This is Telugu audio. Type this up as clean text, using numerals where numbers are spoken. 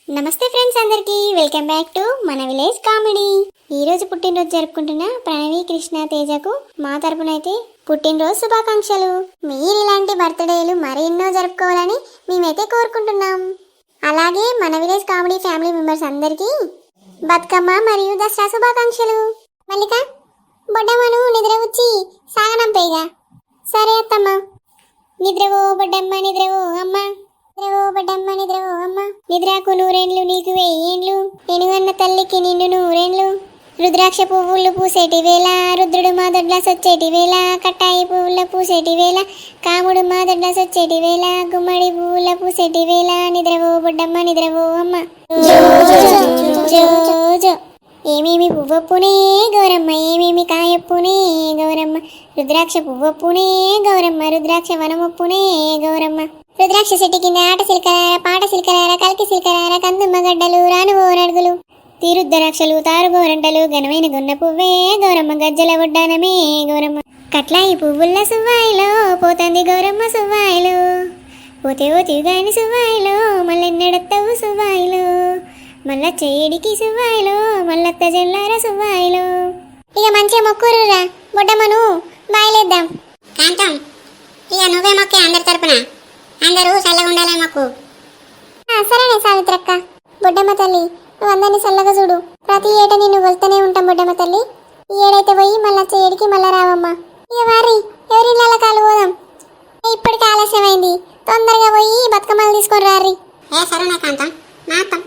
నమస్తే ఫ్రెండ్స్, అందరికీ వెల్కమ్ బ్యాక్ టు మన విలేజ్ కామెడీ. ఈ రోజు పుట్టినరోజు జరుపుకుంటున్న ప్రణవి, కృష్ణ, తేజకు మా తరపునైతే పుట్టినరోజు శుభాకాంక్షలు. మీరు ఇలాంటి బర్త్డేలు మరెన్నో జరుపుకోవాలని మేమైతే కోరుకుంటున్నాం. అలాగే మన విలేజ్ కామెడీ ఫ్యామిలీ మెంబర్స్ అందరికీ బతుకమ్మ మరియు దసరా శుభాకాంక్షలు. మల్లిక, బొడ్డమ్మను నిద్ర వచ్చి సాగనంపేగా. సరే అత్తమ్మ. నిద్రవో బొడ్డమ్మ, నిద్రవో అమ్మ, నిద్రవో బొడ్డమ్మ, నిద్రవో అమ్మ. నిద్రకు నూరేండ్లు, నీకు వెయ్యేండ్లు, ఎనుగన్న తల్లికి నిండు నూరేండ్లు. రుద్రాక్ష పువ్వులు పూసేటి వేళ, రుద్రుడు మా దొడ్ల సొచ్చేటి వేళ, కట్టాయి పువ్వుల పూసేటి వేళ, కాముడు మా దొడ్ల సొచ్చేటి వేళ, గుమ్మడి పువ్వుల పూసేటి వేళ. నిద్రవో బొడ్డమ్మ, నిద్రవో అమ్మ. ఏమేమి పువ్వొప్పునే గౌరమ్మ, ఏమేమి కాయొప్పునే గౌరమ్మ. రుద్రాక్ష పువ్వొప్పునే గౌరమ్మ, రుద్రాక్ష వనమొప్పునే గౌరమ్మ. రుద్రాక్ష చెట్టు కింద ఆట సిల్కరార, పాట సిల్కరార, కలికి సిల్కరార, కందుమ్మ గడ్డలు, రానుగో నడుగులు, తీరుద్దరాక్షలు, తారుగోరంటలు, ఘనమైన గున్న పువ్వే గౌరమ్మ, గజ్జల వడ్డానమే గౌరమ్మ. కట్లాయి పువ్వుల సువ్వాయిలో పోతంది గౌరమ్మ సువ్వాయిలో, పోతే ఓతివి గాని సువ్వాయిలో, మళ్ళెన్నడత్తవు సువ్వాయిలో, మళ్ళా చేయడికి సువ్వాయిలో, మళ్ళత్త జల్లార సువ్వాయిలో. ఇక మంచిగా మొక్కురురా బొడ్డమ్మను బాయలేద్దాం. కాంతం, ఇక నువ్వే మొక్కే అందరి తరపున, అందరూ చల్లగా ఉండాలని మొక్కు. సరేనే సావిత్రక్క. బొడ్డమ్మ తల్లి, నువ్వు అందరినీ చల్లగా చూడు. ప్రతి ఏటా నిన్ను వెళ్తూనే ఉంటాం బొడ్డమ్మ తల్లి. ఈ ఏడైతే పోయి మళ్ళా చేయడికి మళ్ళా రావమ్మా. ఇక వారి ఎవరిళ్ళ కాలు పోదాం. ఇప్పటికి ఆలస్యమైంది, తొందరగా పోయి బతుకమ్మలు తీసుకొని రారి. సరేనా కాంతం, నా అత్తం.